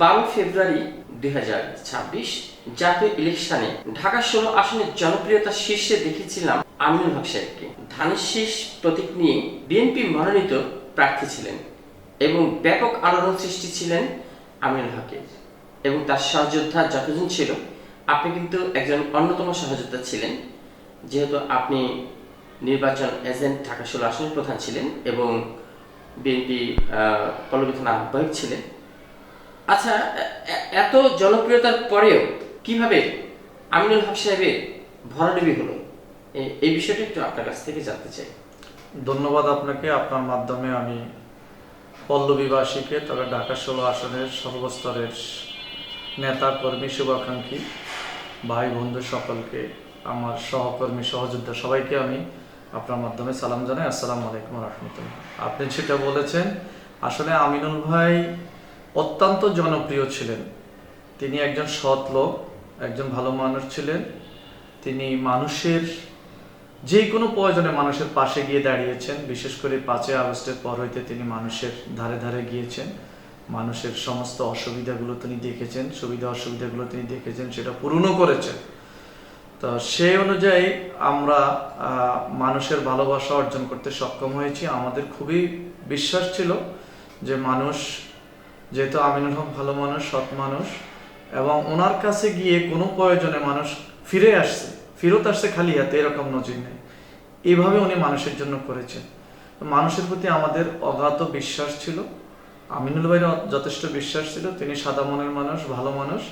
12 ফেব্রুয়ারি 2026 জাতীয় ইলেকশনে ঢাকা 16 আসনের জনপ্রিয়তার শীর্ষে দেখেছিলাম আমিনুল হক সাহেবকে। ধানের শীষ প্রতীক নিয়ে বিএনপি মনোনীত প্রার্থী ছিলেন এবং ব্যাপক আলোড়ন সৃষ্টি ছিলেন আমিনুল হকের এবং তার সহযোদ্ধা যতজন ছিল। আপনি কিন্তু একজন অন্যতম সহযোদ্ধা ছিলেন, যেহেতু আপনি নির্বাচন এজেন্ট ঢাকা 16 আসনের প্রধান ছিলেন এবং বিএনপি পল্লবী থানা আহ্বায়ক ছিলেন। আচ্ছা, এত জনপ্রিয়তার পরেও কিভাবে আমিনুল হক সাহেবের ভরাডুবি হলো, এই বিষয়টা একটু আপনার কাছ থেকে জানতে চাই। ধন্যবাদ আপনাকে। আপনার মাধ্যমে আমি পল্লবীবাসীকে, তবে ঢাকা 16 আসনের সর্বস্তরের নেতা কর্মী শুভাকাঙ্ক্ষী ভাই বন্ধু সকলকে, আমার সহকর্মী সহযোদ্ধা সবাইকে আমি আপনার মাধ্যমে সালাম জানাই। আসসালামু আলাইকুম রহমতুল্লাহ। আপনি সেটা বলেছেন, আসলে আমিনুল ভাই অত্যন্ত জনপ্রিয় ছিলেন। তিনি একজন সৎ লোক, একজন ভালো মানুষ ছিলেন। তিনি মানুষের যে কোনো প্রয়োজনে মানুষের পাশে গিয়ে দাঁড়িয়েছেন। বিশেষ করে 5ই আগস্টের পর হইতে তিনি মানুষের ধারে ধারে গিয়েছেন, মানুষের সমস্ত অসুবিধাগুলো তিনি দেখেছেন, সুবিধা অসুবিধাগুলো তিনি দেখেছেন, সেটা পূরণও করেছেন। তো সেই অনুযায়ী আমরা মানুষের ভালোবাসা অর্জন করতে সক্ষম হয়েছি। আমাদের খুবই বিশ্বাস ছিল যে মানুষ, যেহেতু আমিনুল হক ভালো মানুষ, সৎ মানুষ, এবং ওনার কাছে গিয়ে কোনো প্রয়োজনে মানুষ ফেরত আসছে খালি হাতে, এরকম নজির নেই। এইভাবে উনি মানুষের জন্য করেছেন। মানুষের প্রতি আমাদের অগাধ বিশ্বাস ছিল। আমিনুল ভাইয়ের যথেষ্ট বিশ্বাস ছিল। তিনি সাদা মনের মানুষ, ভালো মানুষ,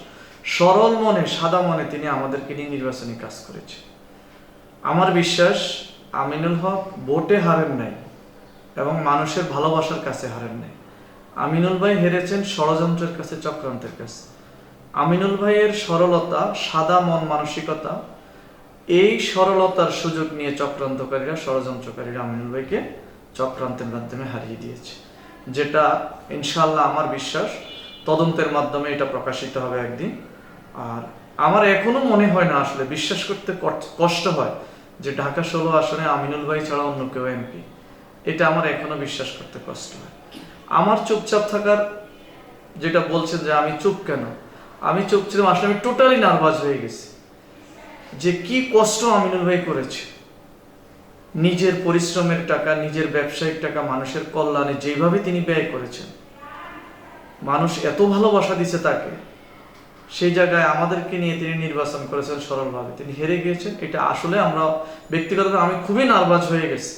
সরল মনে, সাদা মনে তিনি আমাদেরকে নিয়ে নির্বাচনী কাজ করেছেন। আমার বিশ্বাস আমিনুল হক ভোটে হারেন নাই এবং মানুষের ভালোবাসার কাছে হারেন নাই। আমিনুল ভাই হেরেছেন ষড়যন্ত্রের কাছে, চক্রান্তের কাছে। আমিনুল ভাইয়ের সরলতা, সাদা মন মানসিকতা, এই সরলতার সুযোগ নিয়ে চক্রান্তকারীরা, ষড়যন্ত্রকারীরা আমিনুল ভাইকে চক্রান্তের মাধ্যমে হারিয়ে দিয়েছে, যেটা ইনশাআল্লাহ আমার বিশ্বাস তদন্তের মাধ্যমে এটা প্রকাশিত হবে একদিন। আর আমার এখনো মনে হয় না, আসলে বিশ্বাস করতে কষ্ট হয় যে ঢাকা 16 আসনে আমিনুল ভাই ছাড়া অন্য কেউ এমপি। এটা আমার এখনো বিশ্বাস করতে কষ্ট হয়। আমার চুপচাপ থাকার, যেটা বলছেন যে আমি চুপ কেন, আমি চুপ ছিলাম, আসলে আমি টোটালি নার্ভাস হয়ে গেছি যে কি কষ্ট আমিনুল ভাই করেছে। নিজের পরিশ্রমের টাকা, নিজের ব্যবসায়িক টাকা মানুষের কল্যাণে যেভাবে তিনি ব্যয় করেছেন, মানুষ এত ভালোবাসা দিছে তাকে, সেই জায়গায় আমাদেরকে নিয়ে তিনি নির্বাচন করেছেন সরলভাবে, তিনি হেরে গিয়েছেন। এটা আসলে আমরা ব্যক্তিগতভাবে আমি খুবই নার্ভাস হয়ে গেছি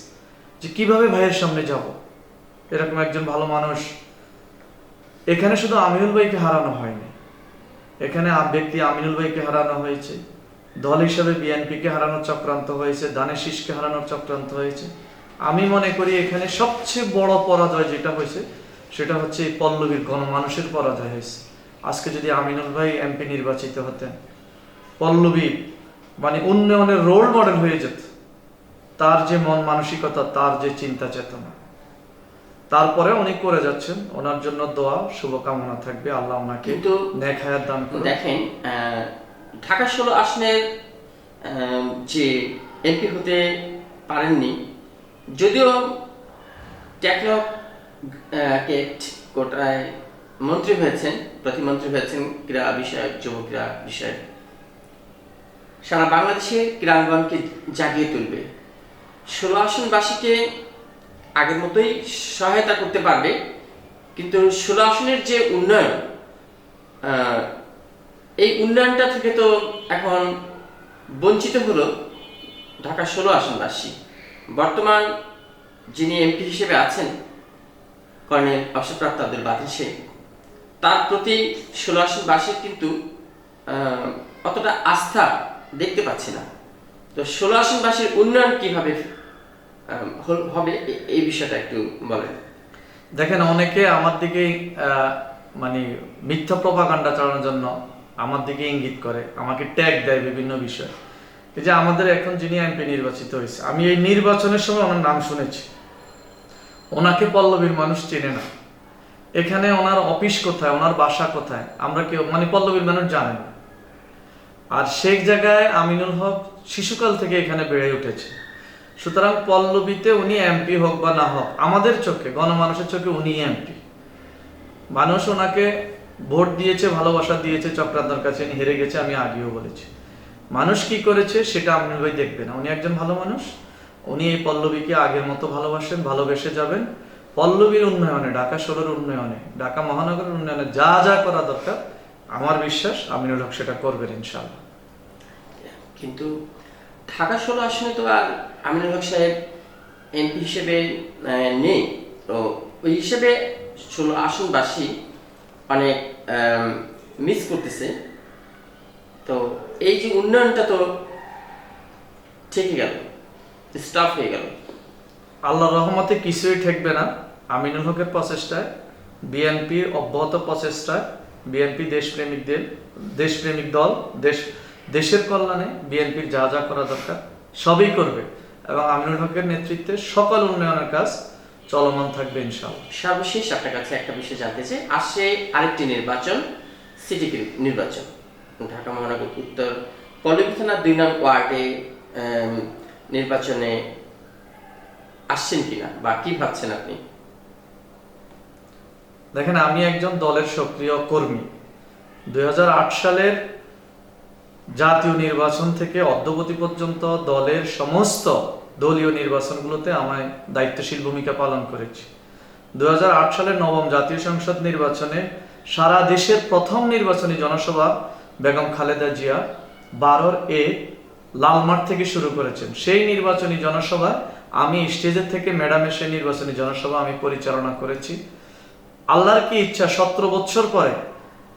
যে কিভাবে ভাইয়ের সামনে যাব। এরকম একজন ভালো মানুষ, এখানে শুধু আমিনুল ভাইকে হারানো হয়নি, এখানে ব্যক্তি আমিনুল ভাইকে হারানো হয়েছে, দল হিসেবে বিএনপিকে হারানোর চক্রান্ত হয়েছে, ধানের শীষকে হারানোর চক্রান্ত হয়েছে। আমি মনে করি এখানে সবচেয়ে বড় পরাজয় যেটা হয়েছে সেটা হচ্ছে এই পল্লবীর গণমানুষের পরাজয় হয়েছে। আজকে যদি আমিনুল ভাই এমপি নির্বাচিত হতেন, পল্লবী মানে উন্নয়নের রোল মডেল হয়ে যেত। তার যে মন মানসিকতা, তার যে চিন্তা চেতনা, তারপরে উনি করে যাচ্ছেন। ওনার জন্য দোয়া, শুভকামনা থাকবে। আল্লাহ ওনাকে নেক হায়াত দান করুন। দেখেন, ঢাকা 16 আসনের যে এমপি হতে পারেননি, যদিও টেকনোক্রেট কোটায় মন্ত্রী হয়েছেন, প্রতিমন্ত্রী হয়েছেন, ক্রীড়া বিষয়ক, যুব ক্রীড়া বিষয়ক, সারা বাংলাদেশে ক্রীড়াঙ্গনকে জাগিয়ে তুলবে। 16 আসনবাসীকে আগের মতোই সহায়তা করতে পারবে, কিন্তু 16 আসনের যে উন্নয়ন, এই উন্নয়নটা থেকে তো এখন বঞ্চিত হলো ঢাকা 16 আসনবাসী। বর্তমান যিনি এমপি হিসেবে আছেন, কর্নেল অবসরপ্রাপ্ত আব্দুল বাতিল শেখ, তার প্রতি 16 আসনবাসীর কিন্তু অতটা আস্থা দেখতে পাচ্ছি না। তো 16 আসনবাসীর উন্নয়ন কিভাবে হবে, এই বিষয়টা একটু বলেন। দেখেন, অনেকে আমার দিকে মানে মিথ্যা প্রপাগান্ডা চালানোর জন্য আমার দিকে ইঙ্গিত করে, আমাকে ট্যাগ দেয় বিভিন্ন বিষয়। এই যে আমাদের এখন যিনি এমপি নির্বাচিত হয়েছে, আমি এই নির্বাচনের সময় ওনার নাম শুনেছি। ওনাকে পল্লবীর মানুষ চেনে না। এখানে ওনার অফিস কোথায়, ওনার বাসা কোথায়, আমরা কেউ মানে পল্লবীর মানুষ জানে না। আর সেই জায়গায় আমিনুল হক শিশুকাল থেকে এখানে বেড়ে উঠেছে। সুতরাং পল্লবীতে উনি এমপি হোক বা না হোক, আমাদের চোখে, গণমানুষের চোখে উনি এমপি। মানুষ ওনাকে ভোট দিয়েছে, ভালোবাসা দিয়েছে, চক্রান্তর কাছে হেরে গেছে, আমি আগেও বলেছি। মানুষ কি করেছে সেটা আমিনুল ভাই দেখবে না, উনি একজন ভালো মানুষ, উনি এই পল্লবীকে আগের মতো ভালোবাসেন, ভালোবেসে যাবেন। পল্লবীর উন্নয়নে, ঢাকা শহরের উন্নয়নে, ঢাকা মহানগরের উন্নয়নে যা যা করা দরকার আমার বিশ্বাস আমিনুল হক সেটা করবেন ইনশাআল্লাহ। কিন্তু ঢাকা 16 আসনে তো আর আমিনুল হক সাহেব এমপি হিসেবে নেই, তো ওই হিসেবে 16 আসনবাসী অনেক মিস করতেছে। তো এই যে উন্নয়নটা তো থেকে গেল, স্টপ হয়ে গেল। আল্লাহর রহমতে কিছুই ঠেকবে না। আমিনুল হকের প্রচেষ্টায়, বিএনপির অব্যাহত প্রচেষ্টায়, বিএনপি দেশপ্রেমিক দল, দেশের কল্যাণে বিএনপির যা যা করা দরকার সবই করবে এবং আমিনুল হকের নেতৃত্বে সকল উন্নয়নের কাজ চলমান থাকবে ইনশাআল্লাহ। সর্বশেষ আপনার কাছে একটা বিষয় জানতে চাই, আসছে আরেকটি নির্বাচন, সিটি নির্বাচন, ঢাকা মহানগর উত্তর পল্লবী থানা 2 নং ওয়ার্ডে নির্বাচনে আসছেন কিনা বা কি ভাবছেন আপনি? দেখেন, আমি একজন দলের সক্রিয় কর্মী। 2008 সালের জাতীয় নির্বাচন থেকে অদ্যাবধি পর্যন্ত দলের সমস্ত দলীয় নির্বাচনগুলোতে আমি দায়িত্বশীল ভূমিকা পালন করেছি। 2008 সালের নবম জাতীয় সংসদ নির্বাচনে সারা দেশের প্রথম নির্বাচনী জনসভা বেগম খালেদা জিয়া 12 লালমাঠ থেকে শুরু করেছেন। সেই নির্বাচনী জনসভা আমি স্টেজের থেকে ম্যাডামের সেই নির্বাচনী জনসভা আমি পরিচালনা করেছি। আল্লাহর কি ইচ্ছা, 17 বছর পরে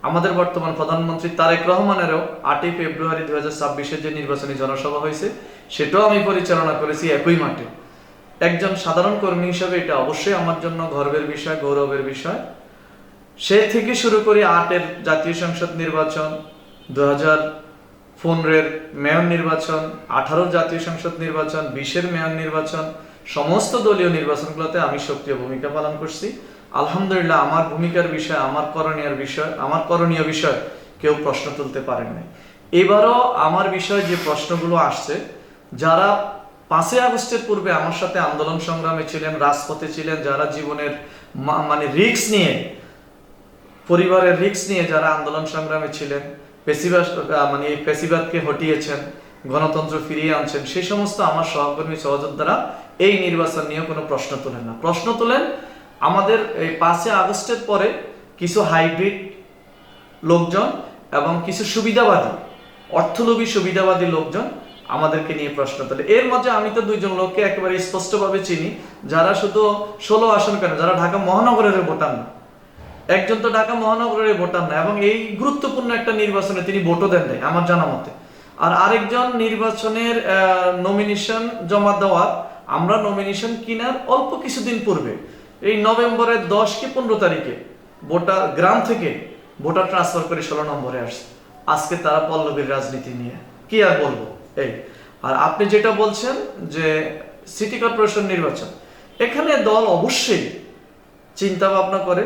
আমাদের বর্তমান প্রধানমন্ত্রী তারেক রহমানেরও 8 ফেব্রুয়ারি 2026 যে নির্বাচনী জনসভা হয়েছে সেটাও আমি পরিচালনা করেছি একই মাঠে। একজন সাধারণ কর্মী হিসেবে এটা অবশ্যই আমার জন্য গর্বের বিষয়, গৌরবের বিষয়। সে থেকে শুরু করে 8 জাতীয় সংসদ নির্বাচন, 2015 মেয়র নির্বাচন, 18 জাতীয় সংসদ নির্বাচন, 20 মেয়র নির্বাচন, সমস্ত দলীয় নির্বাচনগুলোতে আমি সক্রিয় ভূমিকা পালন করছি। আলহামদুলিল্লাহ, আমার ভূমিকার বিষয়, আমার করণীয় বিষয় কেউ প্রশ্ন তুলতে পারেন নাই। এবারও আমার বিষয় যে প্রশ্নগুলো আসছে, যারা 5 আগস্টের পূর্বে আমার সাথে আন্দোলন সংগ্রামে ছিলেন, রাজপথে ছিলেন, যারা জীবনের মানে রিস্ক নিয়ে, পরিবারের রিস্ক নিয়ে যারা আন্দোলন সংগ্রামে ছিলেন, ফ্যাসিবাদকে হটিয়েছেন, গণতন্ত্র ফিরিয়ে আনছেন, সেই সমস্ত আমার সহকর্মী সহযোদ্ধারা এই নির্বাচন নিয়ে কোনো প্রশ্ন তোলেন না। প্রশ্ন তোলেন আমাদের এই 5 আগস্টের পরে কিছু হাইব্রিড লোকজন এবং কিছু সুবিধাবাদী, অর্থলোভী সুবিধাবাদী লোকজন আমাদেরকে নিয়ে প্রশ্ন তোলে। এর মাঝে আমি তো 2 জন লোককে একেবারে স্পষ্টভাবে চিনি, যারা শুধু 16 আসন কেন, যারা ঢাকা মহানগরের ভোটার না। একজন তো ঢাকা মহানগরের ভোটার না এবং এই গুরুত্বপূর্ণ একটা নির্বাচনে তিনি ভোটও দেন নাই আমার জানা মতে। আর আরেকজন নির্বাচনের নমিনেশন জমা দেওয়ার, আমরা নমিনেশন কিনার অল্প কিছুদিন পূর্বে এই নভেম্বরের 10 কি 15 তারিখে ভোটার গ্রাম থেকে ভোটার ট্রান্সফার করে 16 নম্বরে আসছে। আজকে তারা পল্লবীর রাজনীতি নিয়ে কি আর বলবো। এই আর আপনি যেটা বলছেন যে সিটি কর্পোরেশন নির্বাচন, এখানে দল অবশ্যই চিন্তা ভাবনা করে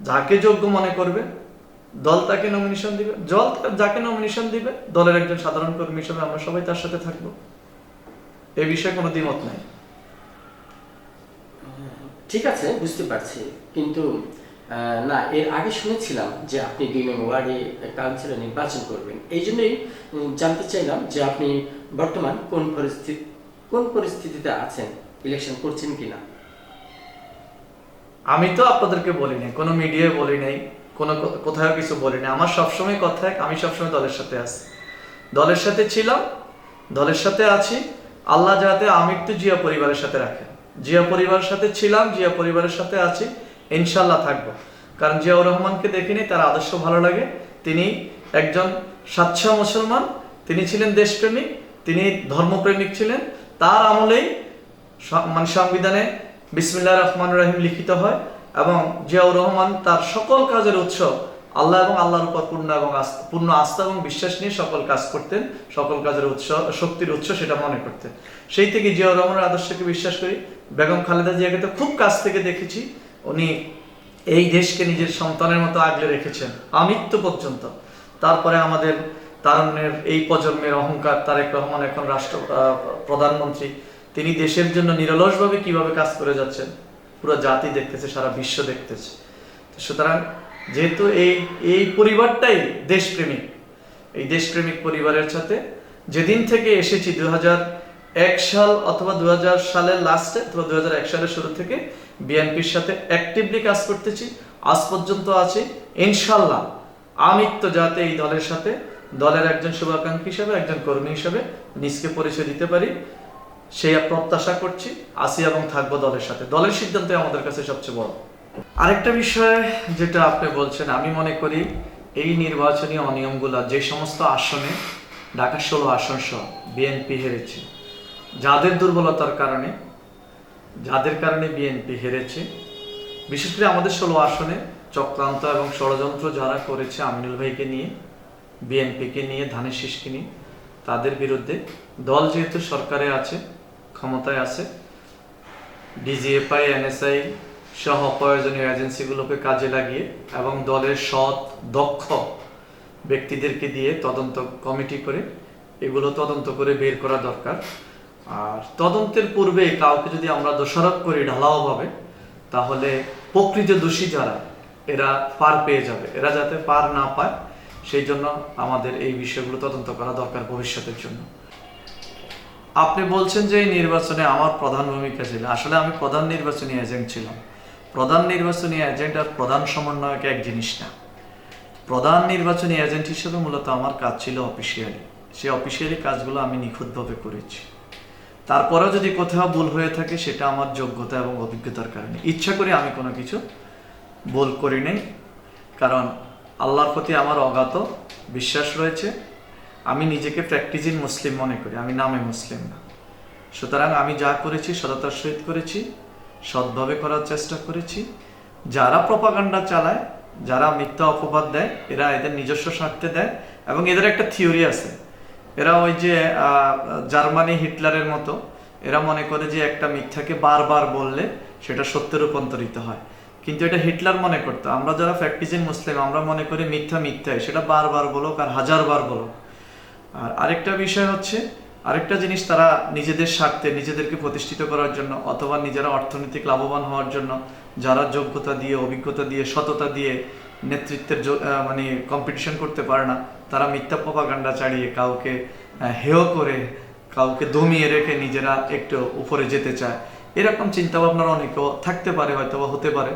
যাকে যোগ্য মনে করবে দল তাকে নমিনেশন দিবে, দল যাকে নমিনেশন দিবে দলের একজন সাধারণ কর্মী হিসেবে আমরা সবাই তার সাথে থাকবো, এই বিষয়ে কোনো দ্বিমত নাই। ঠিক আছে, বুঝতে পারছি, কিন্তু না, এর আগে শুনেছিলাম যে আপনি 2 নং ওয়ার্ডে কাউন্সিলর নির্বাচন করবেন। এই জন্যই জানতে চাইলাম যে আপনি বর্তমান কোন পরিস্থিতিতে আছেন, ইলেকশন করছেন কিনা। আমি তো আপনাদেরকে বলি নাই, কোনো মিডিয়ায় বলি নাই, কোনো কোথাও কিছু বলি নাই। আমার সবসময় কথা, আমি সবসময় দলের সাথে আছি, দলের সাথে ছিলাম, দলের সাথে আছি। আল্লাহ যাতে আমৃত্যু জিয়া পরিবারের সাথে রাখেন। জিয়া পরিবারের সাথে ছিলাম, জিয়া পরিবারের সাথে আছি, ইনশাল্লাহ থাকবো। কারণ জিয়াউর রহমানকে দেখিনি, তার আদর্শ ভালো লাগে। তিনি একজন স্বচ্ছ মুসলমান, তিনি ছিলেন দেশপ্রেমিক, তিনি ধর্মপ্রেমিক ছিলেন। তার আমলেই মানে সংবিধানে বিসমিল্লাহির রহমানির রহিম লিখিত হয় এবং জিয়াউর রহমান তার সকল কাজের উৎস আল্লাহ এবং আল্লাহর উপর পূর্ণ আস্থা এবং বিশ্বাস নিয়ে সকল কাজ করতেন, সকল কাজের উৎস, শক্তির উৎস সেটা মনে করতেন। সেই থেকে জিয়াউর রহমানের আদর্শকে বিশ্বাস করি। বেগম খালেদা জিয়াকে তো খুব কাছ থেকে দেখেছি, উনি এই দেশকে নিজের সন্তানের মতো আগলে রেখেছেন আমৃত্যু পর্যন্ত। তারপরে আমাদের তারুণ্যের এই প্রজন্মের অহংকার তারেক রহমান, এখন প্রধানমন্ত্রী, তিনি দেশের জন্য নিরলসভাবে কিভাবে কাজ করে যাচ্ছেন পুরো জাতি দেখতেছে, সারা বিশ্ব দেখতেছে। সুতরাং যেহেতু এই পরিবারটাই দেশপ্রেমিক, এই দেশপ্রেমিক পরিবারের সাথে যেদিন থেকে এসেছি 2001 সাল অথবা 2000 সালের লাস্টে অথবা 2001 সালের শুরু থেকে বিএনপির সাথে অ্যাক্টিভলি কাজ করতেছি, আজ পর্যন্ত আছি। ইনশাল্লাহ আমিত্ব যাতে এই দলের সাথে দলের একজন শুভাকাঙ্ক্ষী হিসেবে, একজন কর্মী হিসেবে নিজকে পরিচয় দিতে পারি, সেই প্রত্যাশা করছি। আসি এবং থাকবো দলের সাথে। দলের সিদ্ধান্ত আমাদের কাছে সবচেয়ে বড়। আরেকটা বিষয় যেটা আপনি বলছেন, আমি মনে করি এই নির্বাচনী অনিয়মগুলা যে সমস্ত আসনে ঢাকা 16 আসন সহ বিএনপি হেরেছে, যাদের দুর্বলতার কারণে, যাদের কারণে বিএনপি হেরেছে, বিশেষ করে আমাদের 16 আসনে চক্রান্ত এবং ষড়যন্ত্র যারা করেছে আমিনুল ভাইকে নিয়ে, বিএনপিকে নিয়ে, ধানের শীষকে নিয়ে, তাদের বিরুদ্ধে দল যেহেতু সরকারে আছে, ক্ষমতায় আছে, ডিজিএফআই, এনএসআই সহ প্রয়োজনীয় এজেন্সিগুলোকে কাজে লাগিয়ে এবং দলের সৎ দক্ষ ব্যক্তিদেরকে দিয়ে তদন্ত কমিটি করে এগুলো তদন্ত করে বের করা দরকার। আর তদন্তের পূর্বে কাউকে যদি আমরা দোষারোপ করি ঢালাওভাবে, তাহলে প্রকৃত দোষী যারা এরা পার পেয়ে যাবে, এরা যাতে পার না পায় সেই জন্য আমাদের এই বিষয়গুলো তদন্ত করা দরকার ভবিষ্যতের জন্য। আপনি বলছেন যে এই নির্বাচনে আমার প্রধান ভূমিকা ছিল, আসলে আমি প্রধান নির্বাচনী এজেন্ট ছিলাম। প্রধান নির্বাচনী এজেন্ট আর প্রধান সমন্বয়ক এক জিনিস না। প্রধান নির্বাচনী এজেন্ট হিসেবে মূলত আমার কাজ ছিল অফিসিয়ালি, সেই অফিসিয়ালি কাজগুলো আমি নিখুঁতভাবে করেছি। তারপরেও যদি কোথাও ভুল হয়ে থাকে সেটা আমার যোগ্যতা এবং অভিজ্ঞতার কারণে, ইচ্ছা করে আমি কোনো কিছু ভুল করি নাই। কারণ আল্লাহর প্রতি আমার অগাধ বিশ্বাস রয়েছে। আমি নিজেকে প্র্যাকটিসিং মুসলিম মনে করি, আমি নামে মুসলিম না। সুতরাং আমি যা করেছি সততার সহিত করেছি, সৎভাবে করার চেষ্টা করেছি। যারা প্রপাগান্ডা চালায়, যারা মিথ্যা অপবাদ দেয়, এরা এদের নিজস্ব স্বার্থে দেয় এবং এদের একটা থিওরি আছে। এরা ওই যে জার্মানি হিটলারের মতো, এরা মনে করে যে একটা মিথ্যাকে বারবার বললে সেটা সত্যে রূপান্তরিত হয়। কিন্তু এটা হিটলার মনে করতো। আমরা যারা প্র্যাকটিসিং মুসলিম, আমরা মনে করি মিথ্যা মিথ্যাই, সেটা বারবার বলো আর হাজারবার বলো। আর আরেকটা বিষয় হচ্ছে, আরেকটা জিনিস, তারা নিজেদের স্বার্থে, নিজেদেরকে প্রতিষ্ঠিত করার জন্য অথবা নিজেরা অর্থনৈতিক লাভবান হওয়ার জন্য যারা যোগ্যতা দিয়ে, অভিজ্ঞতা দিয়ে, সততা দিয়ে নেতৃত্বের মানে কম্পিটিশন করতে পারে না, তারা মিথ্যা প্রপাগান্ডা চালিয়ে কাউকে হেয় করে, কাউকে দমিয়ে রেখে নিজেরা একটু উপরে যেতে চায়। এরকম চিন্তা ভাবনার অনেকেও থাকতে পারে, হয়তো বা হতে পারে।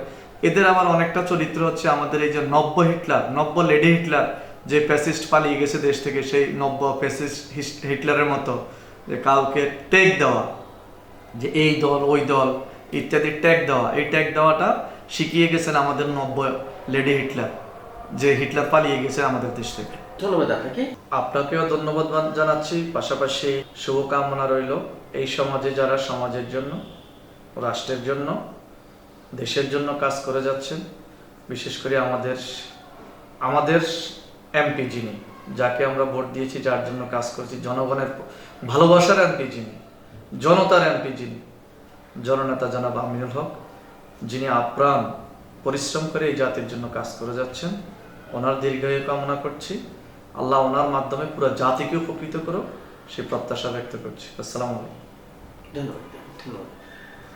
এদের আবার অনেকটা চরিত্র হচ্ছে আমাদের এই যে নব্য হিটলার, নব্য লেডি হিটলার, যে ফ্যাসিস্ট পালিয়ে গেছে দেশ থেকে, সেই নব্য ফ্যাসিস্ট হিটলারের মতো যে কাউকে ট্যাগ দেওয়া, যে এই দল ওই দল ইত্যাদি ট্যাগ দেওয়া। এই ট্যাগ দেওয়াটা শিখিয়ে গেছেন আমাদের নব্য লেডি হিটলার, যে হিটলার পালিয়ে গেছে আমাদের দেশ থেকে। ধন্যবাদ আপনাকে। আপনাকেও ধন্যবাদ জানাচ্ছি। পাশাপাশি শুভকামনা রইল এই সমাজে যারা সমাজের জন্য, রাষ্ট্রের জন্য, দেশের জন্য কাজ করে যাচ্ছেন, বিশেষ করে আমাদের এমপি যিনি, যাকে আমরা ভোট দিয়েছি, যার জন্য কাজ করেছি, জনগণের ভালোবাসার এমপি যিনি, জনতার এমপি যিনি, জননেতা জনাব আমিনুল হক, যিনি আপ্রাণ পরিশ্রম করে এই জাতির জন্য কাজ করে যাচ্ছেন, ওনার দীর্ঘায়ু কামনা করছি। আল্লাহ ওনার মাধ্যমে পুরো জাতিকে উপকৃত করুক, সেই প্রত্যাশা ব্যক্ত করছি। আসসালামু আলাইকুম। ধন্যবাদ। ধন্যবাদ।